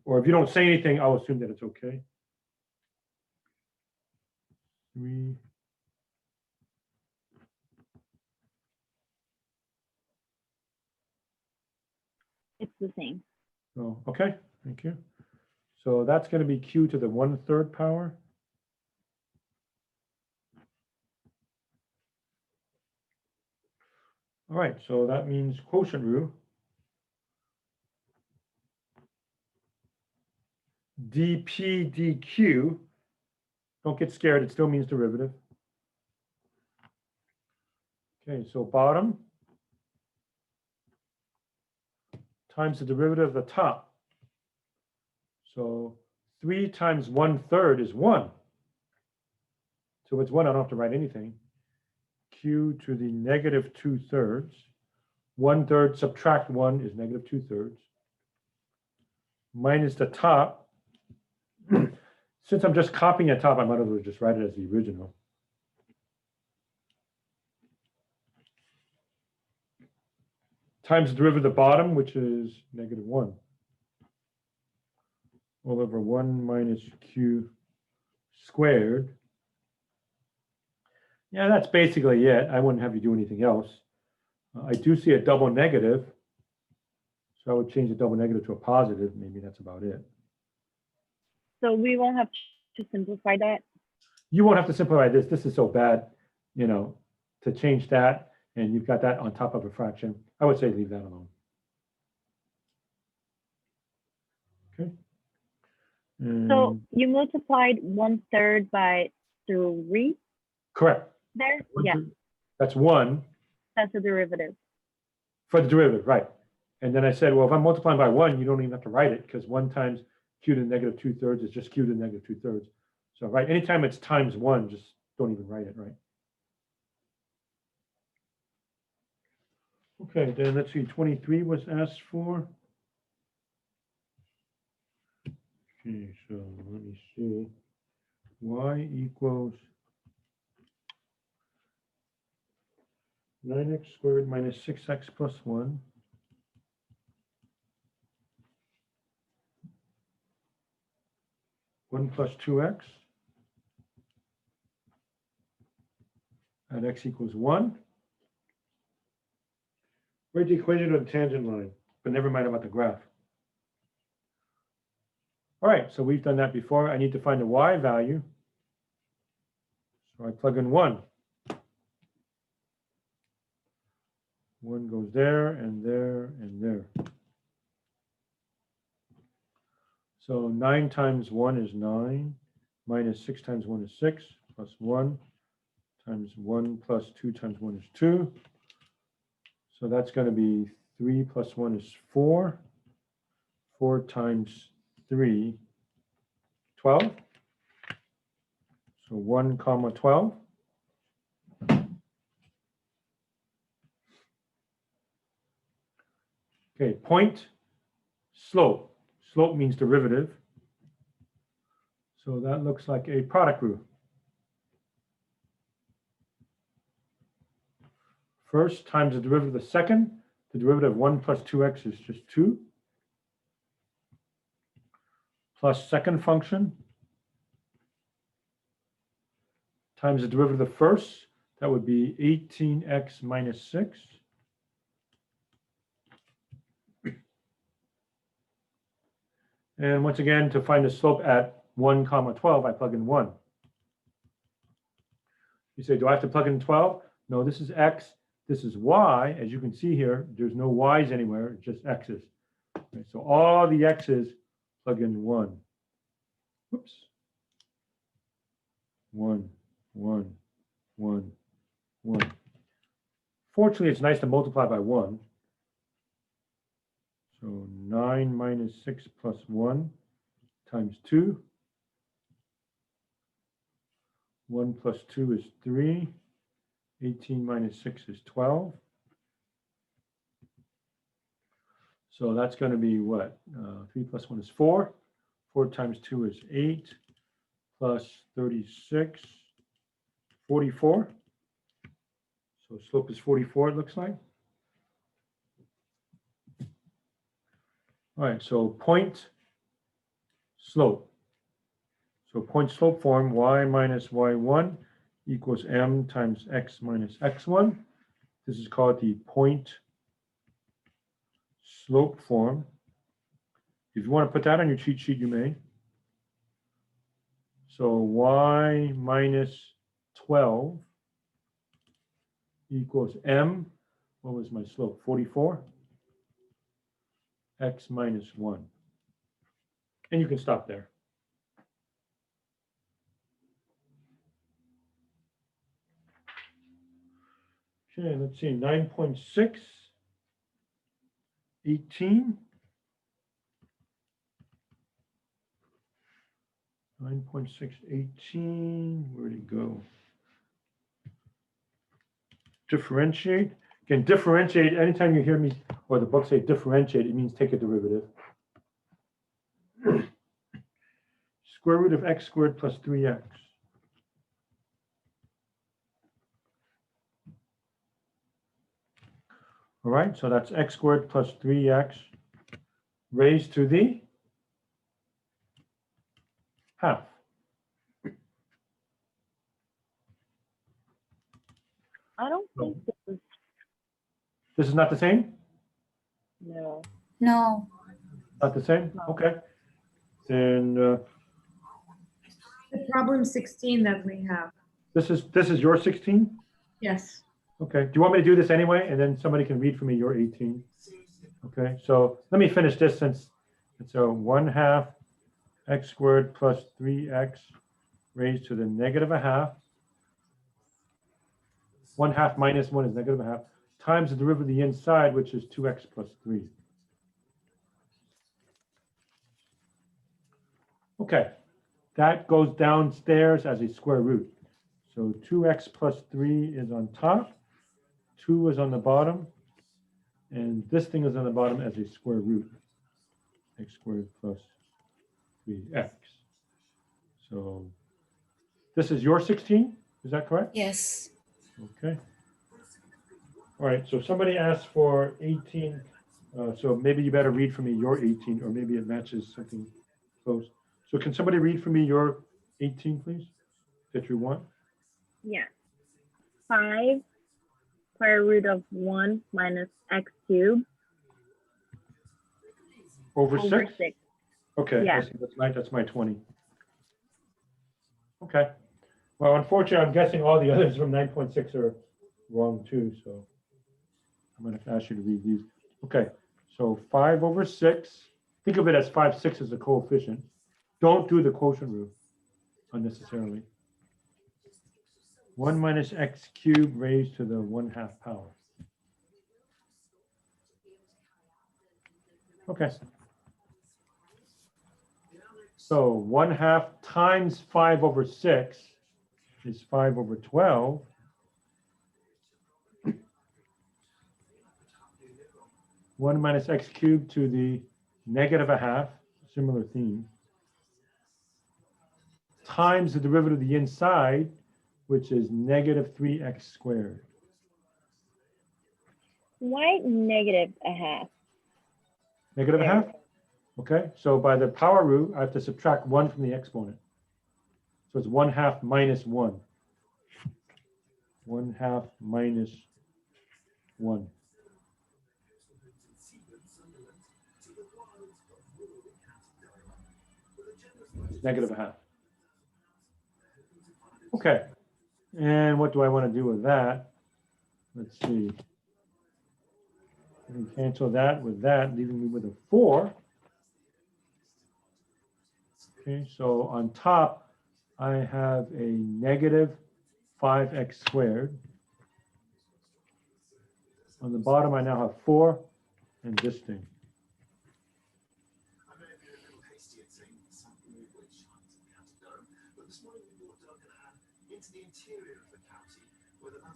Or if you don't say anything, I'll assume that it's okay. 3. It's the same. Oh, okay, thank you. So that's going to be q to the 1/3 power. All right, so that means quotient rule. dp dq, don't get scared, it still means derivative. Okay, so bottom times the derivative of the top. So 3 times 1/3 is 1. So it's 1, I don't have to write anything. Q to the negative 2/3. 1/3 subtract 1 is negative 2/3. Minus the top. Since I'm just copying a top, I might as well just write it as the original. Times the derivative of the bottom, which is negative 1. All over 1 minus q squared Yeah, that's basically it. I wouldn't have you do anything else. I do see a double negative. So I would change the double negative to a positive. Maybe that's about it. So we won't have to simplify that. You won't have to simplify this. This is so bad, you know, to change that, and you've got that on top of a fraction. I would say leave that alone. Okay. So you multiplied 1/3 by 3 Correct. there? Yeah, That's 1 that's a derivative. for the derivative, right? And then I said, well, if I'm multiplying by 1, you don't even have to write it because 1 times q to the negative 2/3 is just q to the negative 2/3. So right, anytime it's times 1, just don't even write it, right? Okay, then let's see, 23 was asked for. Okay, so let me see. Y equals 9x squared minus 6x plus 1. One plus 2x at x equals 1. Write the equation of the tangent line, but never mind about the graph. All right, so we've done that before. I need to find the y value. So I plug in 1. 1 goes there and there and there. So 9 times 1 is 9, minus 6 times 1 is 6, plus 1 times 1 plus 2 times 1 is 2. So that's going to be 3 plus 1 is 4. 4 times 3, 12. So 1 comma 12. Okay, point, slope. Slope means derivative. So that looks like a product rule. First times the derivative of the second. The derivative of 1 plus 2x is just 2. Plus second function times the derivative of the first. That would be 18x minus 6. And once again, to find the slope at 1 comma 12, I plug in 1. You say, do I have to plug in 12? No, this is x, this is y. As you can see here, there's no y's anywhere, it's just x's. Okay, so all the x's plug in 1. Whoops. 1, 1, 1, 1. Fortunately, it's nice to multiply by 1. So 9 minus 6 plus 1 times 2. 1 plus 2 is 3. 18 minus 6 is 12. So that's going to be what? 3 plus 1 is 4. 4 times 2 is 8. Plus 36, 44. So slope is 44, it looks like. All right, so point, slope. So point slope form, y minus y1 equals m times x minus x1. This is called the point slope form. If you want to put that on your cheat sheet, you may. So y minus 12 equals m. What was my slope? 44. X minus 1. And you can stop there. Okay, let's see, 9.6, 18. 9.6, 18, where'd it go? Differentiate. Again, differentiate, anytime you hear me or the book say differentiate, it means take a derivative. Square root of x squared plus 3x. All right, so that's x squared plus 3x raised to the half. I don't think this is, This is not the same? no. No. Not the same? No. Okay. Then The problem 16 that we have. this is your 16? Yes. Okay. Do you want me to do this anyway? And then somebody can read for me your 18. Okay. So let me finish this since it's a 1/2 x squared plus 3x raised to the negative a half. 1/2 minus 1 is negative a half times the derivative of the inside, which is 2x plus 3. Okay, that goes downstairs as a square root. So 2x plus 3 is on top, 2 is on the bottom, and this thing is on the bottom as a square root. X squared plus 3x. So this is your 16, is that correct? Yes. Okay. All right, so somebody asked for 18, so maybe you better read for me your 18, or maybe it matches something close. So can somebody read for me your 18, please, that you want? Yeah. 5 square root of 1 minus x cubed Over over 6? 6. Okay, Yeah. that's my 20. Okay. Well, unfortunately, I'm guessing all the others from 9.6 are wrong too, so I'm going to ask you to read these. Okay, so 5 over 6. Think of it as 5, 6 as a coefficient. Don't do the quotient rule unnecessarily. 1 minus x cubed raised to the 1/2 power. Okay. So 1/2 times 5 over 6 is 5 over 12. One minus x cubed to the negative a half, similar theme, times the derivative of the inside, which is negative 3x squared. Why negative a half? Negative a half? Okay, so by the power root, I have to subtract 1 from the exponent. So it's 1/2 minus 1. 1/2 minus 1. Negative a half. Okay, and what do I want to do with that? Let's see. I can cancel that with that, leaving me with a 4. Okay, so on top, I have a negative 5x squared. On the bottom, I now have 4 and this thing.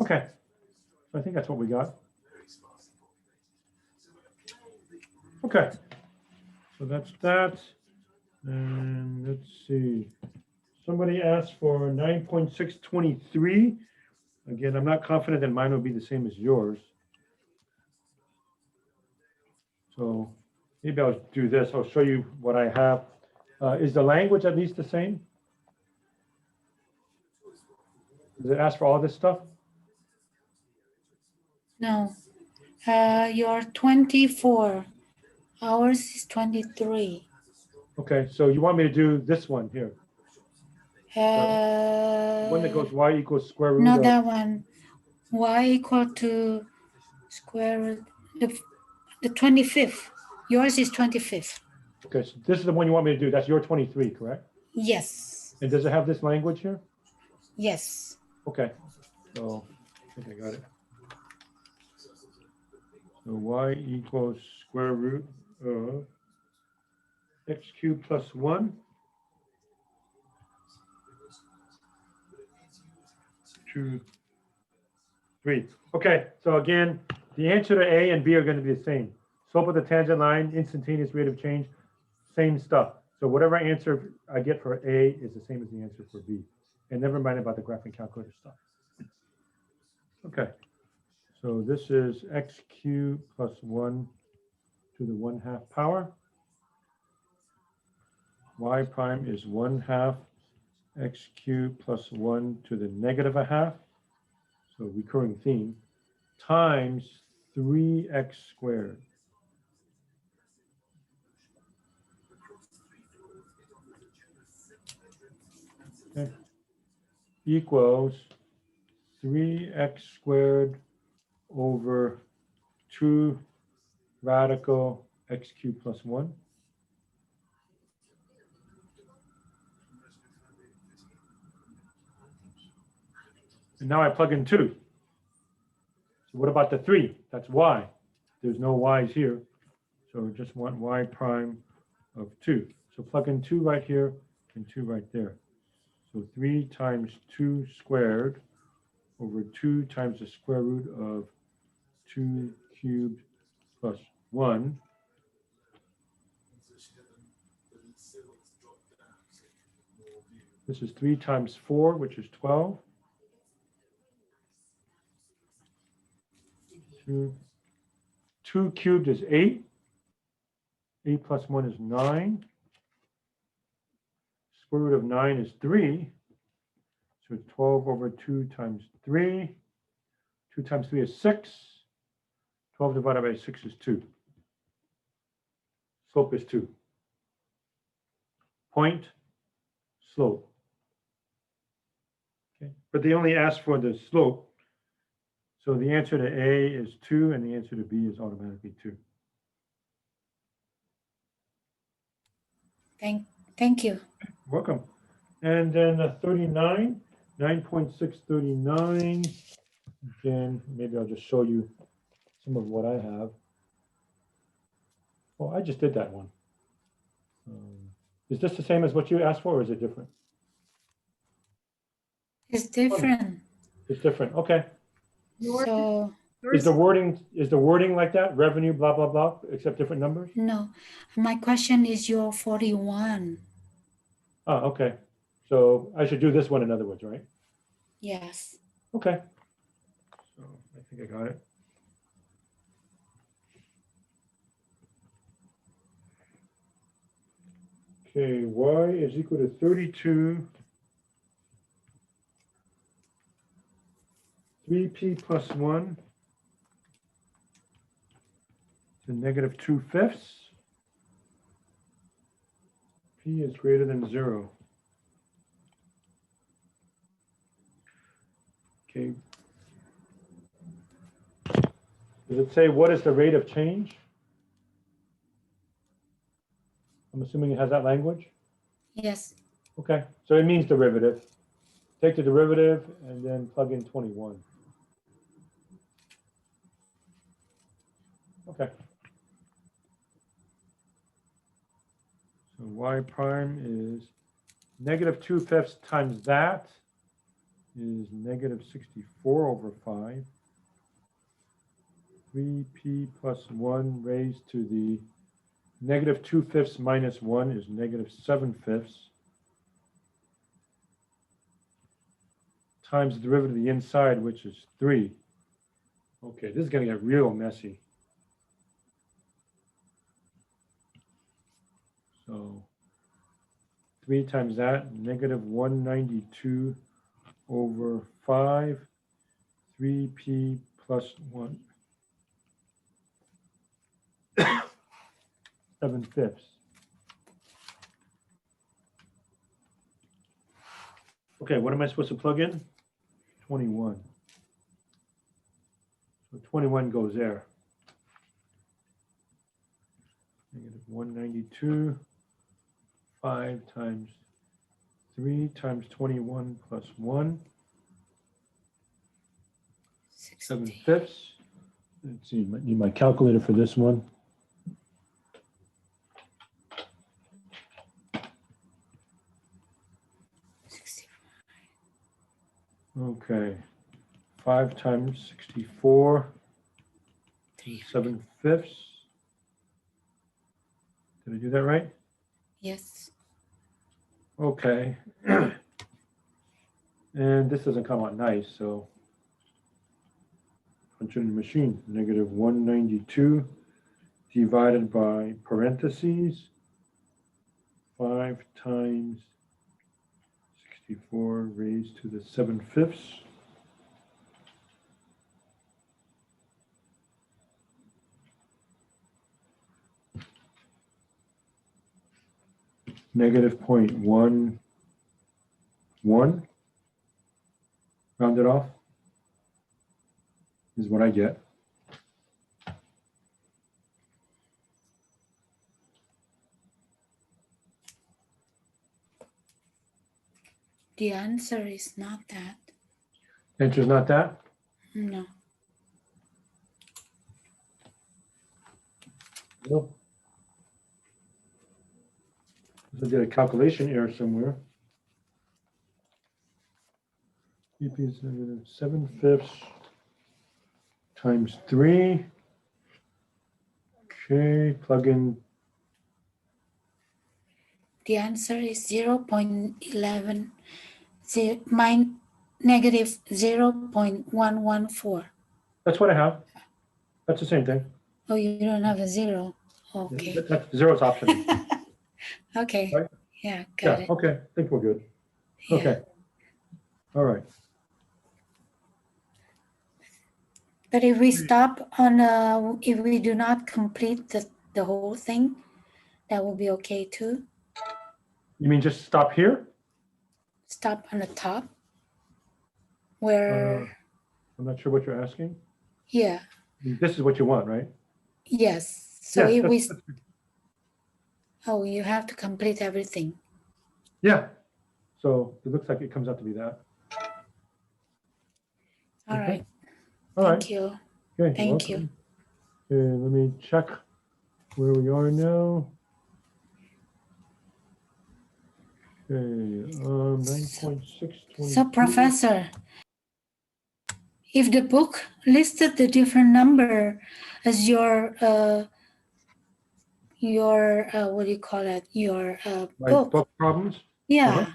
Okay, so I think that's what we got. Okay, so that's that. And let's see. Somebody asked for 9.623. Again, I'm not confident that mine will be the same as yours. So maybe I'll do this. I'll show you what I have. Is the language at least the same? Does it ask for all this stuff? No. You're 24. Ours is 23. Okay, so you want me to do this one here? One that goes y equals square root not of, that one. Y equal to square root the 25th. Yours is 25th. okay, so this is the one you want me to do. That's your 23, correct? Yes. And does it have this language here? Yes. Okay, so I think I got it. So y equals square root of x cubed plus 1, 2, 3. Okay, so again, the answer to A and B are going to be the same. Slope of the tangent line, instantaneous rate of change, same stuff. So whatever answer I get for A is the same as the answer for B. And never mind about the graphing calculator stuff. Okay, so this is x cubed plus 1 to the 1/2 power. Y prime is 1/2 x cubed plus 1 to the negative a half. so recurring theme, times 3x squared. Okay. Equals 3x squared over 2 radical x cubed plus 1. And now I plug in 2. So what about the 3? That's y. There's no y's here. So we just want y prime of 2. So plug in 2 right here and 2 right there. So 3 times 2 squared over 2 times the square root of 2 cubed plus 1. This is 3 times 4, which is 12. 2 cubed is 8. 8 plus 1 is 9. Square root of 9 is 3. So it's 12 over 2 times 3. 2 times 3 is 6. 12 divided by 6 is 2. Slope is 2. Point, slope. Okay. But they only ask for the slope. So the answer to A is 2, and the answer to B is automatically 2. Thank you. Welcome. And then 39, 9.639. Again, maybe I'll just show you some of what I have. Oh, I just did that one. Is this the same as what you asked for, or is it different? It's different. It's different. Okay. Yours, So Is the wording like that? Revenue, blah blah blah, except different numbers? no, my question is your 41. Oh, okay. So I should do this one in other words, right? Yes. Okay. So I think I got it. Okay, y is equal to 32. 3p plus 1 to negative 2/5. P is greater than 0. Okay. Does it say what is the rate of change? I'm assuming it has that language. Yes. Okay, so it means derivative. Take the derivative and then plug in 21. Okay. So y prime is negative 2/5 times that is negative 64 over 5. 3p plus 1 raised to the negative 2/5 minus 1 is negative 7/5 times the derivative of the inside, which is 3. Okay, this is going to get real messy. So 3 times that, negative 192 over 5, 3p plus 1, 7/5. Okay, what am I supposed to plug in? 21. So 21 goes there. Negative 192, 5 times 3 times 21 plus 1, 7/5. Let's see, I need my calculator for this one. Okay, 5 times 64, 7/5. Did I do that right? Yes. Okay. And this doesn't come out nice, so punch in the machine. Negative 192 divided by parentheses 5 times 64 raised to the 7/5. negative 0.11, rounded off, is what I get. The answer is not that. Answer's not that? No. No. I did a calculation error somewhere. EP is negative 7/5 times 3. Okay, plug in. The answer is 0.11, negative 0.114. That's what I have. That's the same thing. Oh, you don't have a zero. Okay. That's zero's optional. Okay. Right? Yeah, got Yeah, it. okay, I think we're good. Yeah. Okay. All right. But if we stop on, if we do not complete the whole thing, that will be okay too. You mean just stop here? Stop on the top where, I'm not sure what you're asking. yeah, This is what you want, right? yes. So Yeah, if we, that's- oh, you have to complete everything. Yeah. So it looks like it comes out to be that. All Okay. right. All right. Thank you. Okay, Thank you. welcome. Okay, let me check where we are now. Okay, 9.622. So Professor, if the book listed the different number as your what do you call it? Your My book. book problems. Yeah.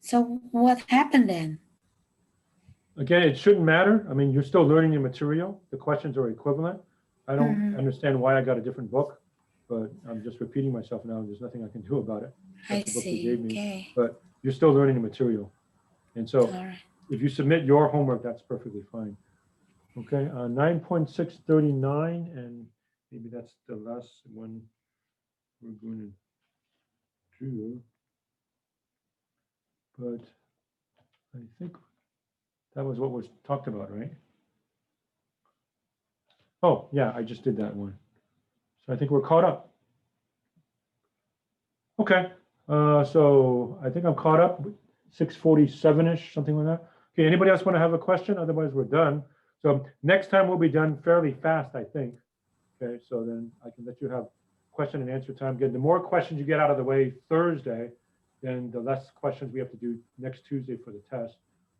So what happened then? Again, it shouldn't matter. I mean, you're still learning the material. The questions are equivalent. I don't Mhm. understand why I got a different book, but I'm just repeating myself now. There's nothing I can do about it. I That's the book you see. gave me. Okay. But you're still learning the material. And so All right. if you submit your homework, that's perfectly fine. Okay, 9.639, and maybe that's the last one we're going to do. But I think that was what was talked about, right? Oh, yeah, I just did that one. So I think we're caught up. Okay, so I think I'm caught up, 6:47-ish, something like that. Okay, anybody else want to have a question? Otherwise, we're done. So next time we'll be done fairly fast, I think. Okay, so then I can let you have question and answer time. Again, the more questions you get out of the way Thursday, then the less questions we have to do next Tuesday for the test.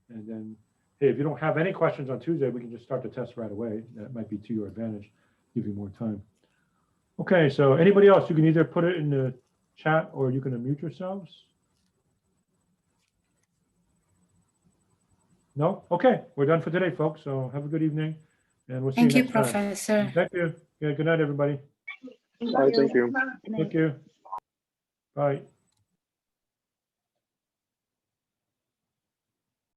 And then, hey, if you don't have any questions on Tuesday, we can just start the test right away. That might be to your advantage, give you more time. Okay, so anybody else, you can either put it in the chat or you can unmute yourselves. No? Okay, we're done for today, folks. So have a good evening and we'll see you Thank you, next time. Professor. Thank you. Yeah, good night, everybody. Thank All right, thank you. Thank you. Bye.